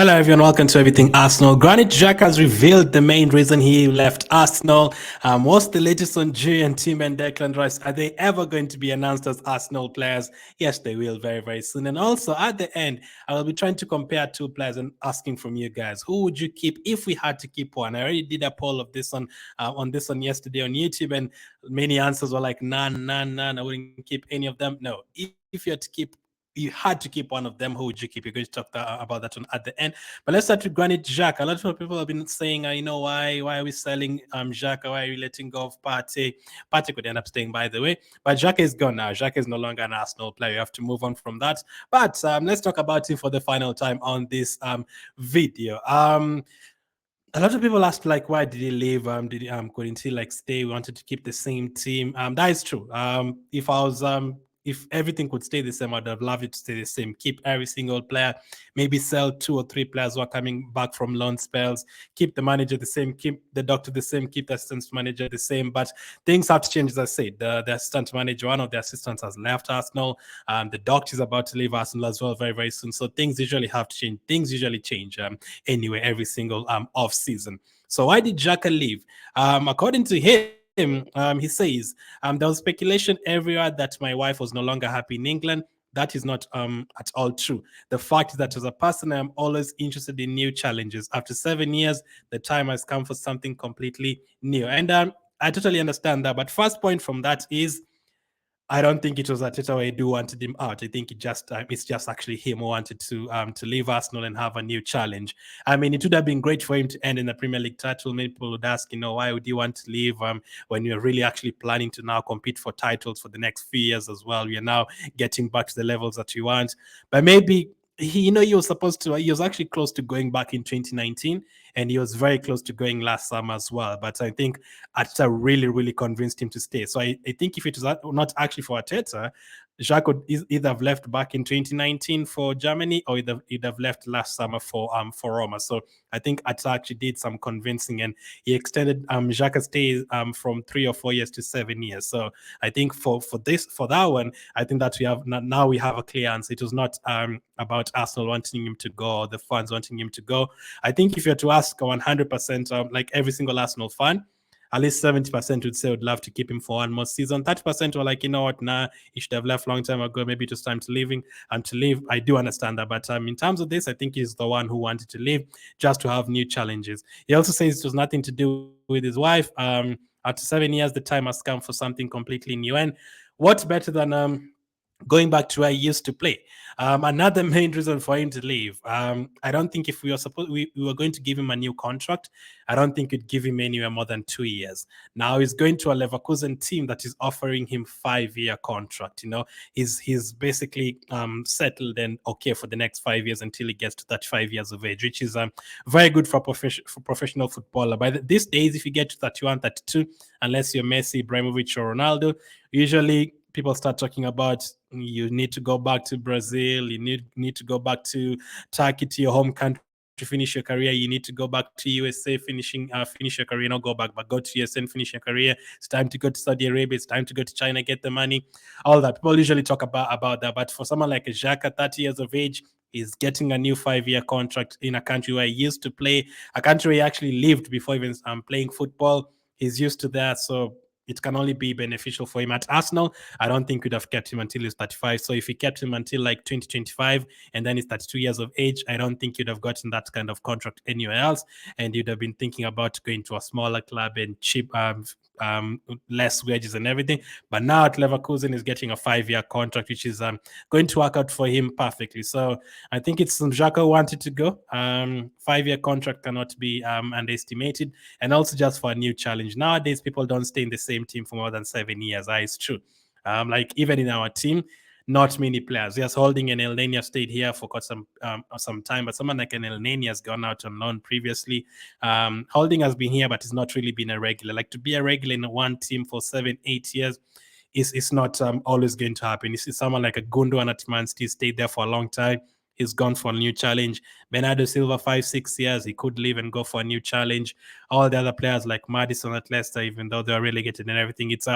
Hello, everyone. Welcome to Everything Arsenal. Granit Xhaka has revealed the main reason he left Arsenal. What's the latest on Jurrien, team and Declan Rice? Are they ever going to be announced as Arsenal players? Yes, they will very, very soon. And also, at the end, I will be trying to compare two players and asking from you guys, who would you keep if we had to keep one? I already did a poll of this on this one yesterday on YouTube, and many answers were like none, none, none. I wouldn't keep any of them. No, if you had to keep you had to keep one of them, who would you keep? You're going to talk about that one at the end. But let's start with Granit Xhaka. A lot of people have been saying, why are we selling Xhaka? Why are we letting go of Partey? Partey could end up staying, by the way. But Xhaka is gone now. Xhaka is no longer an Arsenal player. You have to move on from that. But let's talk about him for the final time on this video. A lot of people asked, like, why did he leave? Couldn't he like stay? We wanted to keep the same team. That is true. If everything could stay the same, I'd have loved it to stay the same. Keep every single player, maybe sell 2 or 3 players who are coming back from loan spells, keep the manager the same, keep the doctor the same, keep the assistant manager the same. But things have to change, as I said. The assistant manager, one of the assistants, has left Arsenal. The doctor is about to leave Arsenal as well very, very soon. So things usually have to change. Things usually change anyway every single off season. So why did Xhaka leave? According to him, he says, there was speculation everywhere that my wife was no longer happy in England. That is not at all true. The fact is that as a person, I'm always interested in new challenges. After 7 years, the time has come for something completely new. And I totally understand that. But first point from that is, I don't think it was Arteta who do wanted him out. I think it's just actually him who wanted to leave Arsenal and have a new challenge. I mean, it would have been great for him to end in the Premier League title. Many people would ask, why would you want to leave when you're really actually planning to now compete for titles for the next few years as well? You're now getting back to the levels that you want. But maybe he was actually close to going back in 2019, and he was very close to going last summer as well. But I think Arteta really, really convinced him to stay. So I think if it was not actually for Arteta, Jacques would either have left back in 2019 for Germany, or he'd have left last summer for Roma. So I think Arteta actually did some convincing, and he extended Jacques' stay from 3 or 4 years to 7 years. So I think for that one, I think that we have a clear answer. It was not about Arsenal wanting him to go or the fans wanting him to go. I think if you're to ask 100%, like every single Arsenal fan, at least 70% would say would love to keep him for one more season. 30% were like, nah, he should have left long time ago. Maybe it was time to leave. I do understand that. But in terms of this, I think he's the one who wanted to leave just to have new challenges. He also says it was nothing to do with his wife. After 7 years, the time has come for something completely new. And what's better than going back to where he used to play? Another main reason for him to leave. I don't think if we were going to give him a new contract, I don't think we'd give him anywhere more than 2 years. Now he's going to a Leverkusen team that is offering him 5-year contract. He's basically settled and okay for the next 5 years until he gets to 35 years of age, which is very good for professional footballer. By these days, if you get to 31, 32, unless you're Messi, Ibrahimovic, or Ronaldo, usually people start talking about you need to go back to Brazil, you need to go back to Turkey, to your home country to finish your career. You need to go back to USA, finish your career, not go back, but go to USA and finish your career. It's time to go to Saudi Arabia. It's time to go to China, get the money. All that. People usually talk about that. But for someone like Xhaka, 30 years of age, is getting a new 5-year contract in a country where he used to play, a country where he actually lived before even playing football. He's used to that. So it can only be beneficial for him. At Arsenal, I don't think we'd have kept him until he's 35. So if he kept him until like 2025 and then he's 32 years of age, I don't think you'd have gotten that kind of contract anywhere else. And you'd have been thinking about going to a smaller club and cheap, less wages and everything. But now at Leverkusen, he's getting a 5-year contract, which is going to work out for him perfectly. So I think it's Xhaka who wanted to go. 5-year contract cannot be underestimated. And also just for a new challenge. Nowadays, people don't stay in the same team for more than 7 years. It's true. Like even in our team, not many players. Yes, Holding and Elneny stayed here for quite some time, but someone like an Elneny has gone out on loan previously. Holding has been here, but it's not really been a regular. Like to be a regular in one team for 7-8 years is not always going to happen. You see someone like a Gundogan at Man City stayed there for a long time. he's gone for a new challenge. Bernardo Silva, 5-6 years, he could leave and go for a new challenge. All the other players like Maddison at Leicester, even though they're relegated and everything, it's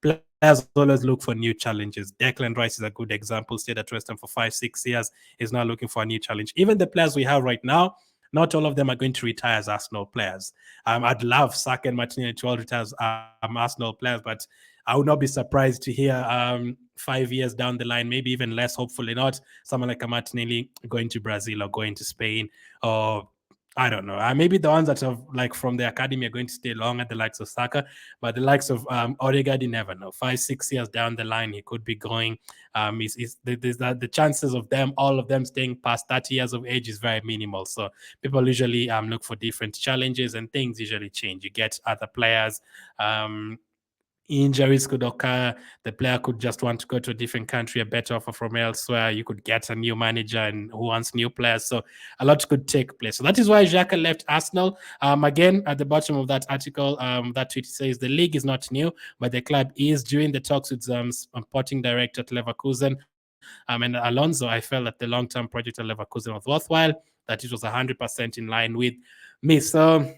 players always look for new challenges. Declan Rice is a good example. Stayed at West Ham for 5-6 years. He's now looking for a new challenge. Even the players we have right now, not all of them are going to retire as Arsenal players. I'd love Xhaka and Martinelli to all retire as Arsenal players, but I would not be surprised to hear 5 years down the line, maybe even less, hopefully not, someone like a Martinelli going to Brazil or going to Spain, or I don't know. Maybe the ones that have like from the academy are going to stay longer, the likes of Saka, but the likes of Odegaard, you never know. 5-6 years down the line, he could be going. The chances of them, all of them staying past 30 years of age is very minimal. So people usually look for different challenges, and things usually change. You get other players. Injuries could occur. The player could just want to go to a different country, a better offer from elsewhere. You could get a new manager and who wants new players. So a lot could take place. So that is why Xhaka left Arsenal. Again, at the bottom of that article, that tweet says the league is not new, but the club is during the talks with sporting director at Leverkusen. And Alonso, I felt that the long-term project at Leverkusen was worthwhile, that it was 100% in line with me. So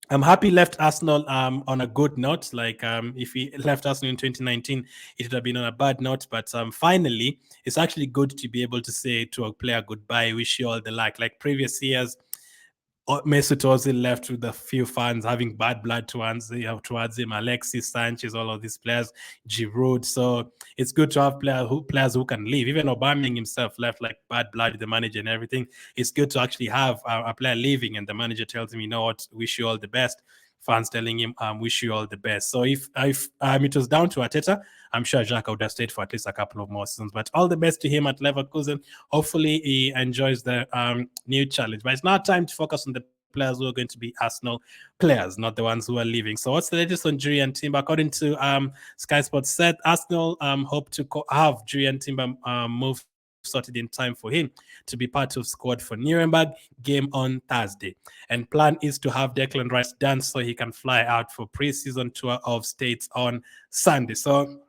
I'm happy left Arsenal on a good note. Like if he left Arsenal in 2019, it would have been on a bad note. But finally, it's actually good to be able to say to a player goodbye, wish you all the luck. Like previous years, Mesut Ozil left with a few fans having bad blood towards him. Alexis Sanchez, all of these players, Giroud. So it's good to have players who can leave. Even Aubameyang himself left like bad blood with the manager and everything. It's good to actually have a player leaving and the manager tells him, you know what, wish you all the best. Fans telling him, wish you all the best. So if it was down to Arteta, I'm sure Xhaka would have stayed for at least a couple of more seasons. But all the best to him at Leverkusen. Hopefully he enjoys the new challenge. But it's now time to focus on the players who are going to be Arsenal players, not the ones who are leaving. So what's the latest on Jurrien Timber? According to Sky Sports said, Arsenal hope to have Jurrien Timber move sorted in time for him to be part of squad for Nuremberg game on Thursday. And plan is to have Declan Rice done so he can fly out for pre-season tour of states on Sunday. So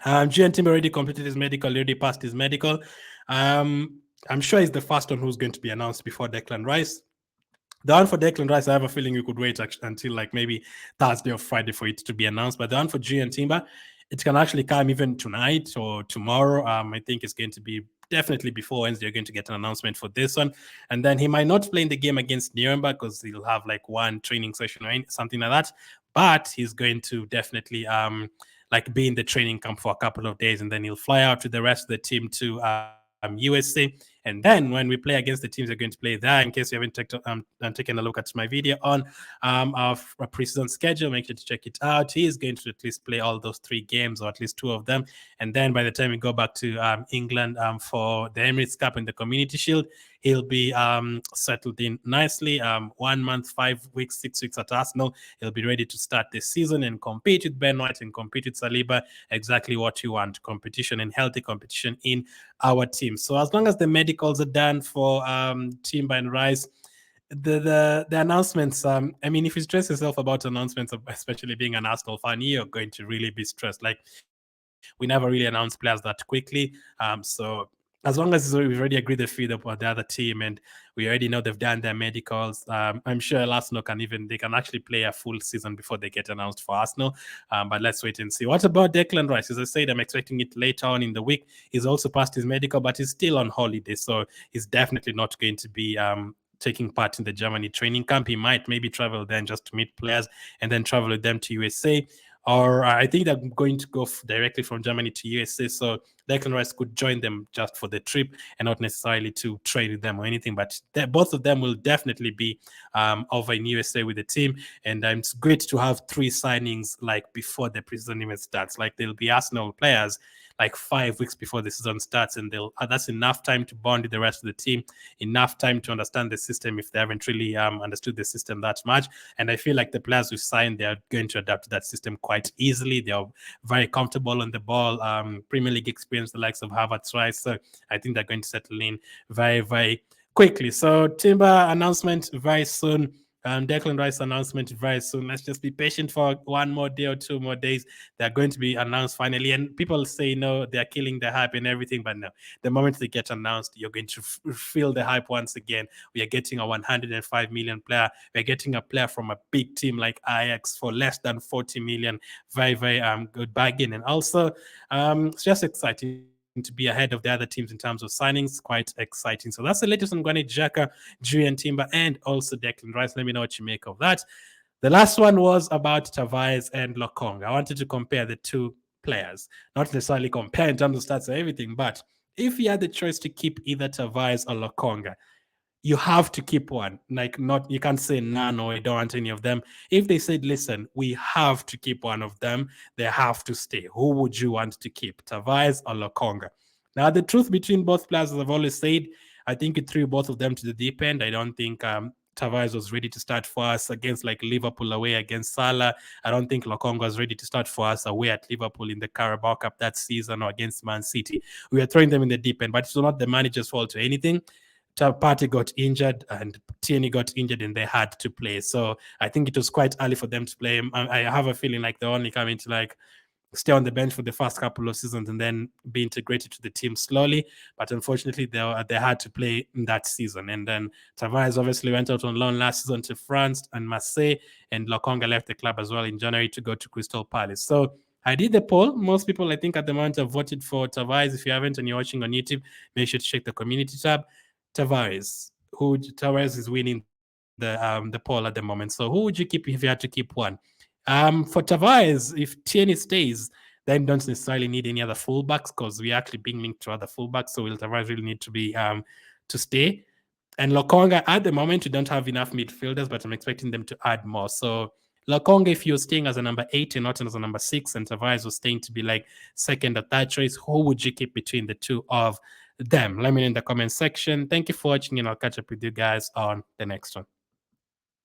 Jurrien Timber already completed his medical, already passed his medical. I'm sure he's the first one who's going to be announced before Declan Rice. The one for Declan Rice, I have a feeling we could wait until like maybe Thursday or Friday for it to be announced. But the one for Jurrien Timber, it can actually come even tonight or tomorrow. I think it's going to be definitely before Wednesday. You're going to get an announcement for this one. And then he might not play in the game against Nuremberg because he'll have like one training session or something like that. But he's going to definitely like be in the training camp for a couple of days, and then he'll fly out with the rest of the team to USA. And then when we play against the teams are going to play there, in case you haven't taken a look at my video on our preseason schedule, make sure to check it out. He is going to at least play all those 3 games, or at least 2 of them. And then by the time we go back to England for the Emirates Cup and the Community Shield, he'll be settled in nicely. 1 month, 5 weeks, 6 weeks at Arsenal. He'll be ready to start the season and compete with Ben White and compete with Saliba. Exactly what you want: competition and healthy competition in our team. So as long as the medicals are done for Timber and Rice, the announcements, I mean, if you stress yourself about announcements, especially being an Arsenal fan, you're going to really be stressed. Like, we never really announce players that quickly. So as long as we've already agreed the fee about the other team and we already know they've done their medicals, I'm sure Arsenal they can actually play a full season before they get announced for Arsenal. But let's wait and see. What about Declan Rice? As I said, I'm expecting it later on in the week. He's also passed his medical, but he's still on holiday. So he's definitely not going to be taking part in the Germany training camp. He might maybe travel then just to meet players and then travel with them to USA. Or I think they're going to go directly from Germany to USA. So Declan Rice could join them just for the trip and not necessarily to train with them or anything. But both of them will definitely be over in USA with the team. And it's great to have 3 signings like before the preseason even starts. Like, they'll be Arsenal players like 5 weeks before the season starts, and that's enough time to bond with the rest of the team, enough time to understand the system if they haven't really understood the system that much. And I feel like the players we've signed, they are going to adapt to that system quite easily. They are very comfortable on the ball. Premier League experience, the likes of Havertz, Rice. So I think they're going to settle in very, very quickly. So Timber announcement very soon. Declan Rice announcement very soon. Let's just be patient for one more day or 2 more days. They're going to be announced finally. And people say, no, they're killing the hype and everything. But no, the moment they get announced, you're going to feel the hype once again. We are getting a 105 million player. We're getting a player from a big team like Ajax for less than 40 million. Very, very good bargain. And also, it's just exciting to be ahead of the other teams in terms of signings. Quite exciting. So that's the latest on Granit Xhaka, Jurrien Timber, and also Declan Rice. Let me know what you make of that. The last one was about Tavares and Lokong. I wanted to compare the two players, not necessarily compare in terms of stats or everything, but if you had the choice to keep either Tavares or Lokonga, you have to keep one. Like, not, you can't say none or you don't want any of them. If they said, listen, we have to keep one of them, they have to stay. Who would you want to keep, Tavares or Lokonga? Now, the truth between both players, as I've always said, I think it threw both of them to the deep end. I don't think Tavares was ready to start for us against like Liverpool away against Salah. I don't think Lokonga was ready to start for us away at Liverpool in the Carabao Cup that season or against Man City. We were throwing them in the deep end, but it's not the manager's fault or anything. Partey got injured and Tierney got injured and they had to play. So I think it was quite early for them to play. I have a feeling like they're only coming to like stay on the bench for the first couple of seasons and then be integrated to the team slowly. But unfortunately, they had to play in that season. And then Tavares obviously went out on loan last season to France and Marseille, and Lokonga left the club as well in January to go to Crystal Palace. So I did the poll. Most people, I think, at the moment have voted for Tavares. If you haven't and you're watching on YouTube, make sure to check the community tab. Tavares is winning the poll at the moment. So who would you keep if you had to keep one? For Tavares, if Tierney stays, then don't necessarily need any other fullbacks because we're actually being linked to other fullbacks. So will Tavares really need to be to stay? And Lokonga, at the moment, we don't have enough midfielders, but I'm expecting them to add more. So Lokonga, if you're staying as a number 8 and not as a number 6, and Tavares was staying to be like second or third choice, who would you keep between the two of them? Let me know in the comment section. Thank you for watching, and I'll catch up with you guys on the next one.